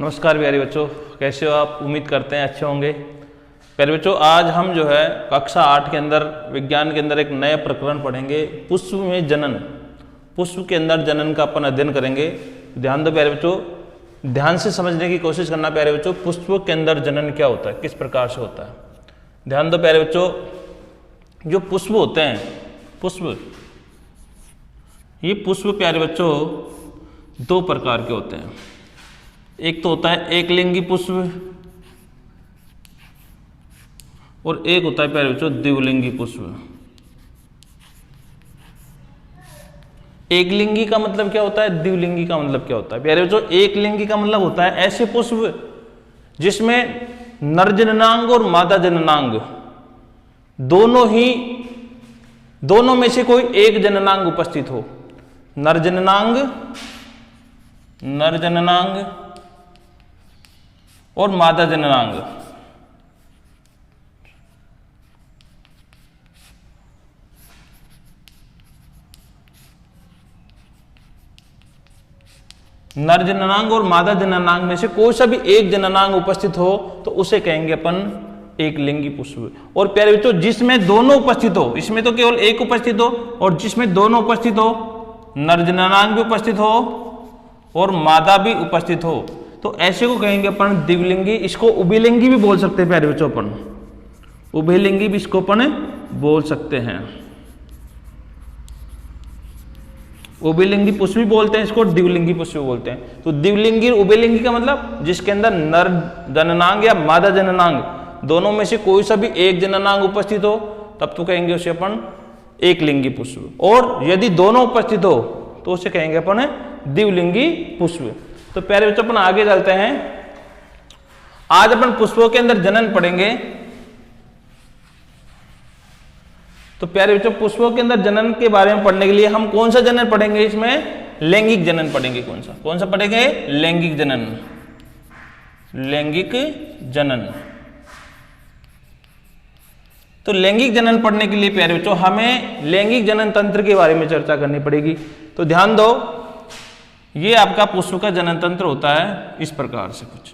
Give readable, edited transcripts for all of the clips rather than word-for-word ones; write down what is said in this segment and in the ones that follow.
नमस्कार प्यारे बच्चों, कैसे हो आप? उम्मीद करते हैं अच्छे होंगे। प्यारे बच्चों, आज हम जो है कक्षा 8 के अंदर विज्ञान के अंदर एक नया प्रकरण पढ़ेंगे, पुष्प में जनन। पुष्प के अंदर जनन का अपन अध्ययन करेंगे। ध्यान दो प्यारे बच्चों, ध्यान से समझने की कोशिश करना प्यारे बच्चों। पुष्प के अंदर जनन क्या होता है, किस प्रकार से होता है, ध्यान दो प्यारे बच्चों। जो पुष्प होते हैं, ये पुष्प प्यारे बच्चों दो प्रकार के होते हैं। एक तो होता है एकलिंगी पुष्प और एक होता है प्यारे बच्चों द्विलिंगी पुष्प। एकलिंगी का मतलब क्या होता है, द्विलिंगी का मतलब क्या होता है? प्यारे बच्चों, एकलिंगी का मतलब होता है ऐसे पुष्प जिसमें नर जननांग और मादा जननांग दोनों में से कोई एक जननांग उपस्थित हो। नर जननांग और मादा जननांग। नर जननांग और मादा जननांग में से कोई सा भी एक जननांग उपस्थित हो तो उसे कहेंगे अपन एकलिंगी पुष्प। और प्यारे बच्चों, जिसमें दोनों उपस्थित हो, इसमें तो केवल एक उपस्थित हो, और जिसमें दोनों उपस्थित हो, नर जननांग भी उपस्थित हो और मादा भी उपस्थित हो, तो ऐसे को कहेंगे अपन द्विलिंगी। इसको उभयलिंगी भी बोल सकते हैं प्यारे बच्चों, अपन उभयलिंगी भी इसको अपन बोल सकते हैं। उभयलिंगी पुष्प भी बोलते हैं इसको, द्विलिंगी पुष्प भी बोलते हैं। तो द्विलिंगी उभयलिंगी का मतलब जिसके अंदर नर जननांग या मादा जननांग दोनों में से कोई सा भी एक जननांग उपस्थित हो, तब तो कहेंगे उसे अपन एकलिंगी पुष्प। और यदि दोनों उपस्थित हो तो उसे कहेंगे अपन द्विलिंगी पुष्प। तो प्यारे बच्चों, अपन आगे चलते हैं। आज अपन पुष्पों के अंदर जनन पढ़ेंगे। तो प्यारे बच्चों, पुष्पों के अंदर जनन के बारे में पढ़ने के लिए हम कौन सा जनन पढ़ेंगे? इसमें लैंगिक जनन पढ़ेंगे। कौन सा पढ़ेंगे? लैंगिक जनन। लैंगिक जनन। तो लैंगिक जनन पढ़ने के लिए प्यारे बच्चों हमें लैंगिक जनन तंत्र के बारे में चर्चा करनी पड़ेगी। तो ध्यान दो, ये आपका पुष्प का जनन तंत्र होता है इस प्रकार से कुछ।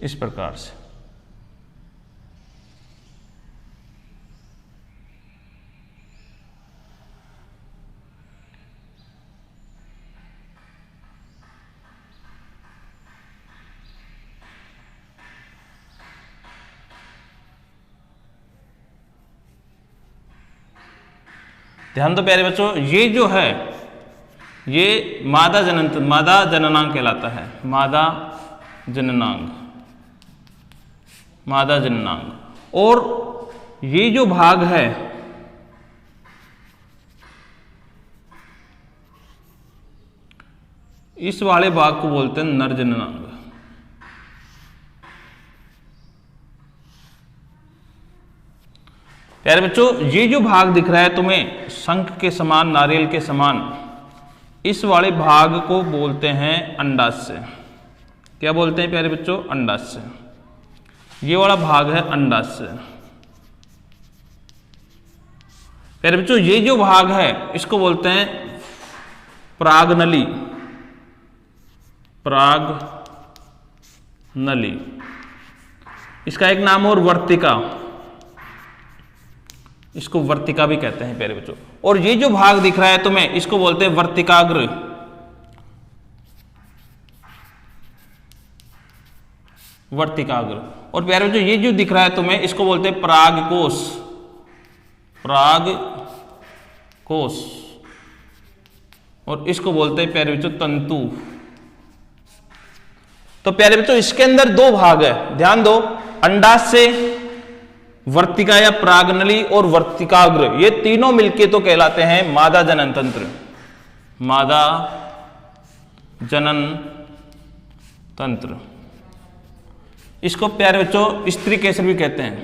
इस प्रकार से ध्यान दो प्यारे बच्चों, ये जो है ये मादा जननांग कहलाता है। मादा जननांग। और ये जो भाग है इस वाले भाग को बोलते हैं नर जननांग। प्यारे बच्चों, ये जो भाग दिख रहा है तुम्हें शंख के समान, नारियल के समान, इस वाले भाग को बोलते हैं अंडाशय। क्या बोलते हैं प्यारे बच्चों? अंडाशय। ये वाला भाग है अंडाशय। प्यारे बच्चों, ये जो भाग है इसको बोलते हैं प्रागनली। इसका एक नाम और वर्तिका, इसको वर्तिका भी कहते हैं प्यारे बच्चों। और ये जो भाग दिख रहा है तुम्हें इसको बोलते हैं वर्तिकाग्र। और प्यारे बच्चों, ये जो दिख रहा है तुम्हें इसको बोलते हैं परागकोश। और इसको बोलते हैं प्यारे बच्चों तंतु। तो प्यारे बच्चों, इसके अंदर दो भाग है, ध्यान दो। अंडाशय, वर्तिका या प्रागनली और वर्तिकाग्र, ये तीनों मिलके तो कहलाते हैं मादा जनन तंत्र। मादा जनन तंत्र। इसको प्यारे बच्चों स्त्री केसर भी कहते हैं,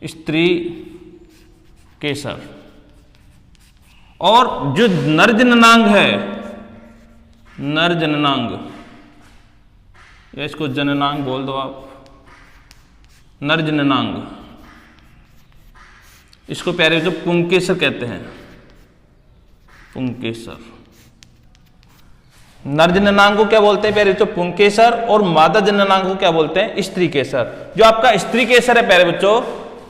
स्त्री केसर। और जो नर जननांग है, नर जननांग, या इसको जननांग बोल दो आप, नर जननांग, इसको प्यारे बच्चों पुंकेसर कहते हैं, पुंकेसर। नर जननांग को क्या बोलते हैं प्यारे बच्चों? पुंकेसर। और मादा जननांग को क्या बोलते हैं? स्त्री केसर। जो आपका स्त्री केसर है प्यारे बच्चों,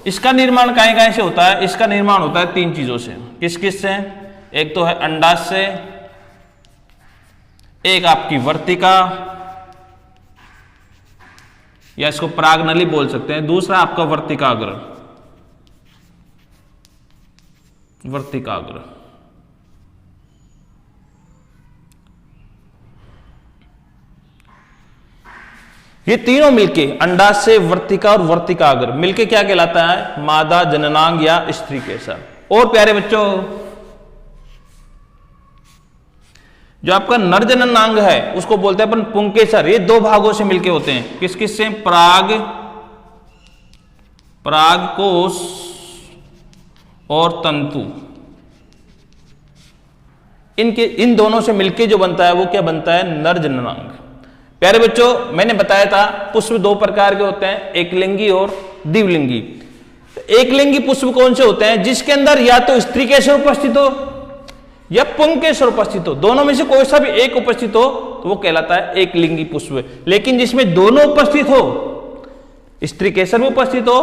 इसका निर्माण कहां से होता है? इसका निर्माण होता है 3 चीजों से। किस किस से? एक तो है अंडाशय से, एक आपकी वर्तिका या इसको परागनली बोल सकते हैं, दूसरा आपका वर्तिकाग्र, वर्तिकाग्र। ये तीनों मिलके, अंडाशय, वर्तिका और वर्तिकाग्र मिलके क्या कहलाता है? मादा जननांग या स्त्री केसर। और प्यारे बच्चों, जो आपका नर जननांग है उसको बोलते हैं अपन पुंकेसर। ये 2 भागों से मिलके होते हैं। किस किस से? परागकोश और तंतु। इन दोनों से मिलके जो बनता है वो क्या बनता है? नर जननांग। प्यारे बच्चों, मैंने बताया था पुष्प 2 प्रकार के होते हैं, एकलिंगी और द्विलिंगी। एकलिंगी पुष्प कौन से होते हैं? जिसके अंदर या तो स्त्री केसर उपस्थित हो या पुंकेसर उपस्थित हो, दोनों में से कोई सा भी एक उपस्थित हो तो वो कहलाता है एकलिंगी पुष्प। लेकिन जिसमें दोनों उपस्थित हो, स्त्री केसर भी उपस्थित हो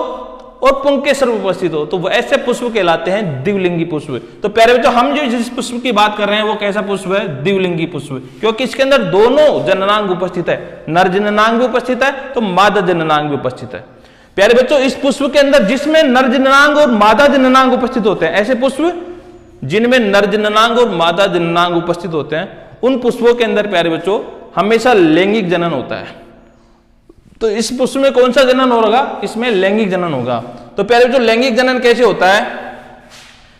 और पुंकेसर भी उपस्थित हो, तो वो ऐसे पुष्प कहलाते हैं द्विलिंगी पुष्प। तो प्यारे बच्चों, हम जो जिस पुष्प की बात कर रहे हैं वो कैसा पुष्प है? द्विलिंगी पुष्प। क्योंकि इसके अंदर दोनों जननांग उपस्थित है, नर जननांग भी उपस्थित है तो मादा जननांग भी उपस्थित है। प्यारे बच्चों, इस पुष्प के अंदर जिसमें नर जननांग और मादा जननांग उपस्थित होते हैं, ऐसे पुष्प जिनमें नर जननांग और मादा जननांग उपस्थित होते हैं, उन पुष्पों के अंदर प्यारे बच्चों हमेशा लैंगिक जनन होता है। तो इस पुष्प में कौन सा जनन होगा? इसमें लैंगिक जनन होगा। तो प्यारे बच्चों, लैंगिक जनन कैसे होता है?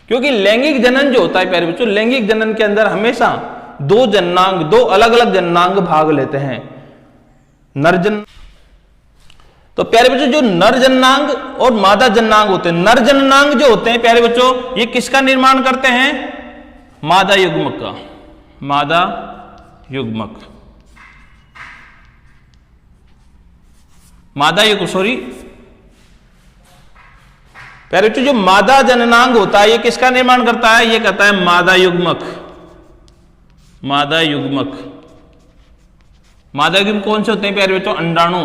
क्योंकि लैंगिक जनन जो होता है प्यारे बच्चों, लैंगिक जनन के अंदर हमेशा 2 जननांग, 2 अलग अलग जननांग भाग लेते हैं। नरजन तो प्यारे बच्चों, जो नर जननांग और मादा जननांग होते हैं, नर जननांग जो होते हैं प्यारे बच्चों, ये किसका निर्माण करते हैं? मादा युग्मक का, मादा युग्मक, मादा युग्म, सॉरी प्यारे बच्चों, जो मादा जननांग होता है ये किसका निर्माण करता है? ये कहता है मादा युग्मक, मादा युग्मक। मादा युग्मक कौन से होते हैं प्यारे बच्चों? अंडाणु।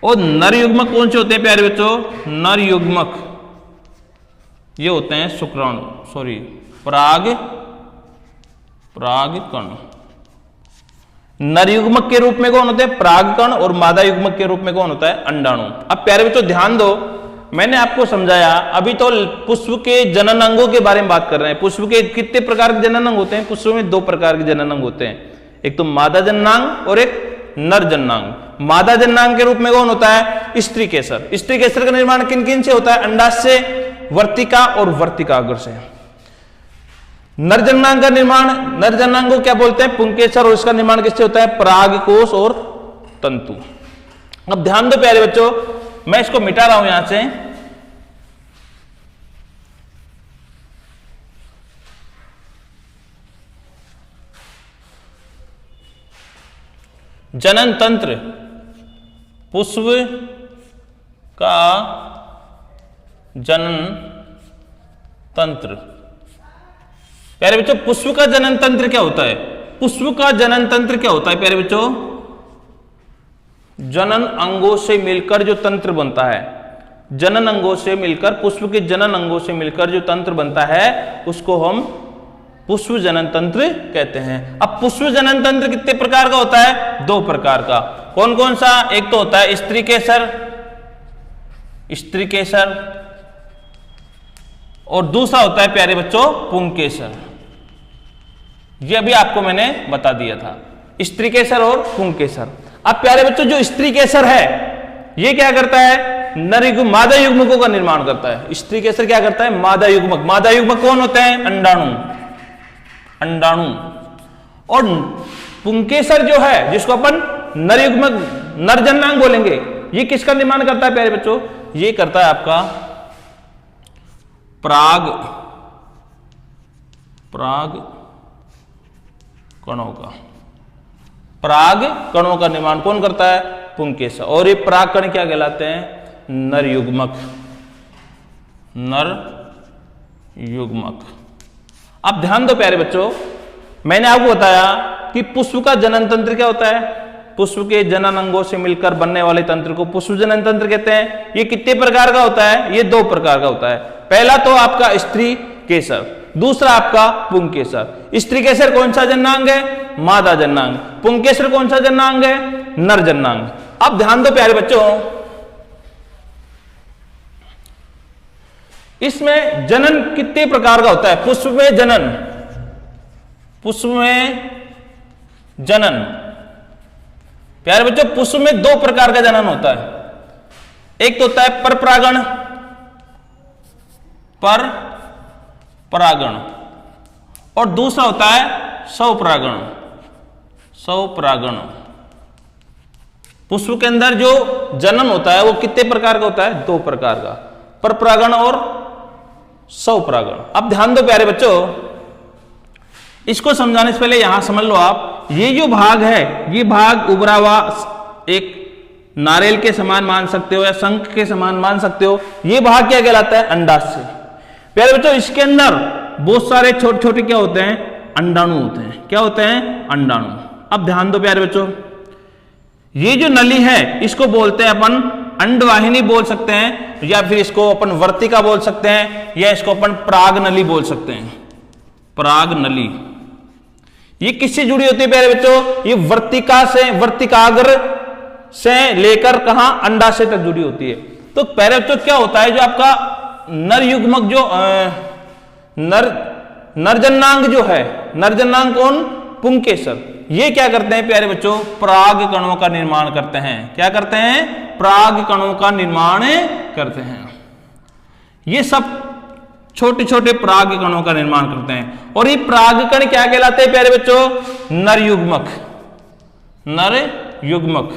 और नर युग्मक कौन से होते हैं प्यारे बच्चों? नर युग्मक ये होते हैं शुक्राणु, सॉरी परागकण। नर युग्मक के रूप में कौन होते हैं? परागकण। और मादा युग्मक के रूप में कौन होता है? अंडाणु। अब प्यारे बच्चों ध्यान दो, मैंने आपको समझाया, अभी तो पुष्प के जनन अंगों के बारे में बात कर रहे हैं। पुष्प के कितने प्रकार के जनन अंग होते हैं? पुष्प में 2 प्रकार के जनन अंग होते हैं, एक तो मादा जननांग और एक नर जननांग। मादा जननांग के रूप में कौन होता है? स्त्री केसर। स्त्री केसर का निर्माण किन किन से होता है? अंडाशय से, वर्तिका और वर्तिकाग्र से। नर जननांग का निर्माण, नर जननांग को क्या बोलते हैं? पुंकेसर। और इसका निर्माण किससे होता है? परागकोश और तंतु। अब ध्यान दो प्यारे बच्चों, मैं इसको मिटा रहा हूं यहां से। जनन तंत्र, पुष्प का जनन तंत्र। प्यारे बच्चों, पुष्प का जनन तंत्र क्या होता है? पुष्प का जनन तंत्र क्या होता है प्यारे बच्चों? जनन अंगों से मिलकर जो तंत्र बनता है, जनन अंगों से मिलकर, पुष्प के जनन अंगों से मिलकर जो तंत्र बनता है उसको हम पुष्प जनन तंत्र कहते हैं। अब पुष्प जनन तंत्र कितने प्रकार का होता है? 2 प्रकार का। कौन कौन सा? एक तो होता है स्त्री केसर, स्त्री केसर, और दूसरा होता है प्यारे बच्चों पुंकेसर। ये अभी आपको मैंने बता दिया था, स्त्री केसर और पुंकेसर। अब प्यारे बच्चों, जो स्त्री केसर है ये क्या करता है? नर युग्म, मादा युग्मकों का निर्माण करता है। स्त्री केसर क्या करता है? मादा युग्मक। मादा युग्मक कौन होते हैं? अंडाणु, अंडाणु। और पुंकेसर जो है, जिसको अपन नर युग्मक नर जननांग बोलेंगे। ये किसका निर्माण करता है प्यारे बच्चों? ये करता है आपका पराग कणों का। पराग कणों का निर्माण कौन करता है? पुंकेसर। और ये पराग कण क्या कहलाते हैं? नर युग्मक। अब ध्यान दो प्यारे बच्चों, मैंने आपको बताया कि पुष्प का जनन तंत्र क्या होता है? पुष्प के जनन अंगों से मिलकर बनने वाले तंत्र को पुष्प जनन तंत्र कहते हैं। ये कितने प्रकार का होता है? ये 2 प्रकार का होता है। पहला तो आपका स्त्री केसर, दूसरा आपका पुंकेसर। स्त्री केसर कौन सा जननांग है? मादा जननांग। पुंकेसर कौन सा जननांग है? नर जननांग। अब ध्यान दो प्यारे बच्चों, इसमें जनन कितने प्रकार का होता है? पुष्प में जनन प्यारे बच्चों, पुष्प में 2 प्रकार का जनन होता है। एक तो होता है परागण और दूसरा होता है स्वपरागण। पुष्प के अंदर जो जनन होता है वो कितने प्रकार का होता है? 2 प्रकार का, परपरागण और स्वपरागण। अब ध्यान दो प्यारे बच्चों, इसको समझाने से पहले यहां समझ लो आप, ये जो भाग है, ये भाग उभरा हुआ एक नारियल के समान मान सकते हो या शंख के समान मान सकते हो। ये भाग क्या कहलाता है? अंडाशय। प्यारे बच्चों, इसके अंदर बहुत सारे छोटे छोटे क्या होते हैं? अंडाणु होते हैं। क्या होते हैं? अंडाणु। अब ध्यान दो प्यारे बच्चों, ये जो नली है इसको बोलते हैं अपन अंडवाहिनी बोल सकते हैं, या फिर इसको अपन वर्तिका बोल सकते हैं, या इसको अपन पराग नली बोल सकते हैं। पराग नली ये किससे जुड़ी होती है प्यारे बच्चों? ये वर्तिकाग्र से लेकर कहां? अंडाशय तक जुड़ी होती है। तो प्यारे बच्चों क्या होता है, जो आपका नर युग्मक जो नरजन्नांग जो है, नरजन्नांग कौन? पुंकेसर। ये क्या करते हैं प्यारे बच्चों? पराग कणों का निर्माण करते हैं। क्या करते हैं? पराग कणों का निर्माण करते हैं। ये सब छोटे छोटे पराग कणों का निर्माण करते हैं। और ये पराग कण क्या कहलाते हैं प्यारे बच्चों? नर युग्मक।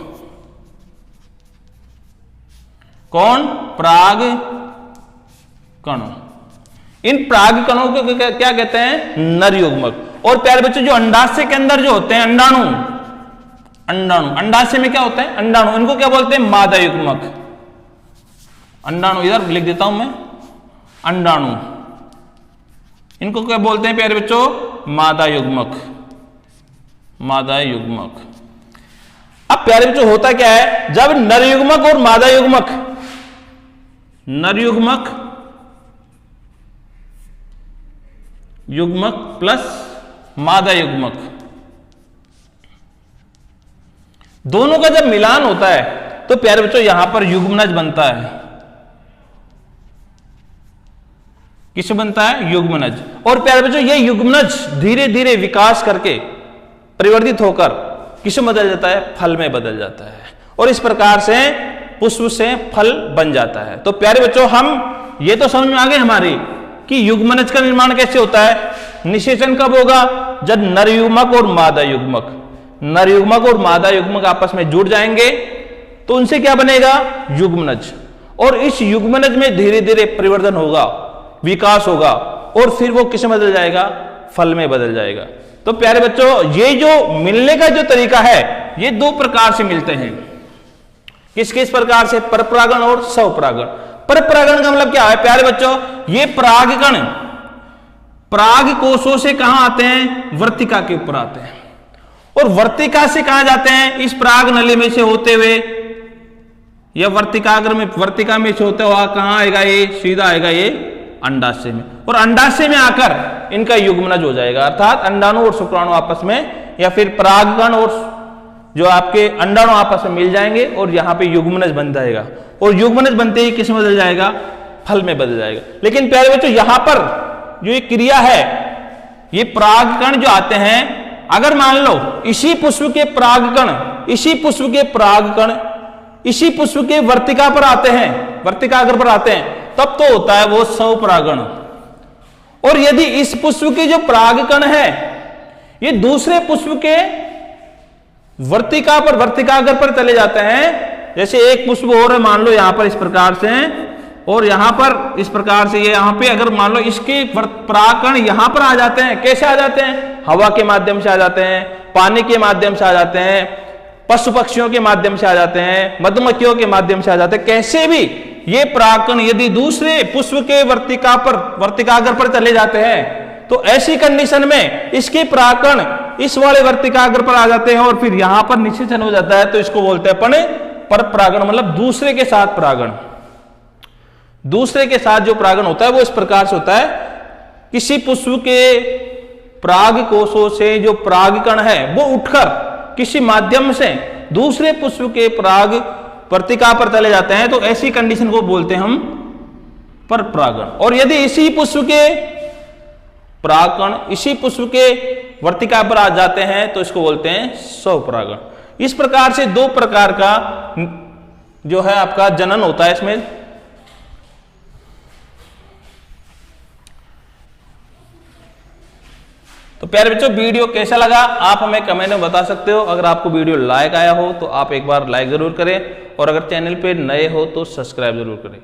कौन? पराग कण। इन पराग कणों को क्या कहते हैं? नर युग्मक। और प्यारे बच्चों, जो अंडाशय के अंदर जो होते हैं अंडाणु, अंडाशय में क्या होता है? अंडाणु। इनको क्या बोलते हैं? मादा युग्मक। अंडाणु इधर लिख देता हूं मैं, अंडाणु। इनको क्या बोलते हैं प्यारे बच्चों? मादा युग्मक। अब प्यारे बच्चों होता क्या है, जब नर युग्मक और मादा युग्मक, युग्मक प्लस मादा युग्मक, दोनों का जब मिलान होता है तो प्यारे बच्चों यहां पर युग्मनज बनता है। किससे बनता है? युग्मनज। और प्यारे बच्चों ये युग्मनज धीरे धीरे विकास करके परिवर्तित होकर किसमें बदल जाता है? फल में बदल जाता है। और इस प्रकार से पुष्प से फल बन जाता है। तो प्यारे बच्चों, हम ये तो समझ में आ गए हमारी कि युग्मनज का निर्माण कैसे होता है। निषेचन कब होगा? जब नर युग्मक और मादा युग्मक आपस में जुड़ जाएंगे तो उनसे क्या बनेगा? युग्मनज। और इस युग्मनज में धीरे धीरे परिवर्तन होगा, विकास होगा, और फिर वो किस में बदल जाएगा? फल में बदल जाएगा। तो प्यारे बच्चों, ये जो मिलने का जो तरीका है, ये 2 प्रकार से मिलते हैं। किस किस प्रकार से? परपरागण और स्वपरागण। परपरागण का मतलब क्या है प्यारे बच्चों? ये परागकण पराग कोशों से कहां आते हैं? वर्तिका के ऊपर आते हैं। और वर्तिका से कहां जाते हैं? इस पराग नली में से होते हुए, या वर्तिका में से होते हुआ कहां आएगा? ये सीधा आएगा ये अंडाशय में। और अंडाशय में आकर इनका युग्मनज हो जाएगा, अर्थात अंडाणु और शुक्राणु आपस में, या फिर परागकण और जो आपके अंडाणु आपस में मिल जाएंगे और यहां पे युग्मनज बन जाएगा। और युग्मनज बनते ही किस में बदल जाएगा? फल में बदल जाएगा। लेकिन प्यारे बच्चों, यहां पर जो ये क्रिया है, ये परागकण जो आते हैं, अगर मान लो इसी पुष्प के परागकण इसी पुष्प के वर्तिका पर आते हैं, वर्तिकाग्र पर आते हैं, तब तो होता है वो स्वपरागण। और यदि इस पुष्प के जो परागकण है ये दूसरे पुष्प के वर्तिका पर वर्तिकाग्र पर चले जाते हैं। जैसे एक पुष्प और है, मान लो यहां पर इस प्रकार से, और यहां पर इस प्रकार से, ये यहां पे अगर मान लो इसके परागकण यहां पर आ जाते हैं, कैसे आ जाते हैं? हवा के माध्यम से आ जाते हैं, पानी के माध्यम से आ जाते हैं, पशु पक्षियों के माध्यम से आ जाते हैं, मधुमक्खियों के माध्यम से आ जाते हैं। कैसे भी ये परागकण यदि दूसरे पुष्प के वर्तिकाग्र पर चले जाते हैं तो ऐसी कंडीशन में इसके परागकण इस वाले वर्तिकाग्र पर आ जाते हैं और फिर यहां पर निषेचन हो जाता है, तो इसको बोलते हैं अपन पर परागण, मतलब दूसरे के साथ परागण। दूसरे के साथ जो परागण होता है वो इस प्रकार से होता है, किसी पुष्प के पराग कोशों से जो परागकण है वो उठकर किसी माध्यम से दूसरे पुष्प के पराग वर्तिका पर चले जाते हैं, तो ऐसी कंडीशन को बोलते हैं हम पर परागण। और यदि इसी पुष्प के परागकण इसी पुष्प के वर्तिका पर आ जाते हैं तो इसको बोलते हैं स्वपरागण। इस प्रकार से दो प्रकार का जो है आपका जनन होता है इसमें। तो प्यारे बच्चों, वीडियो कैसा लगा आप हमें कमेंट में बता सकते हो। अगर आपको वीडियो लाइक आया हो तो आप एक बार लाइक जरूर करें, और अगर चैनल पे नए हो तो सब्सक्राइब जरूर करें।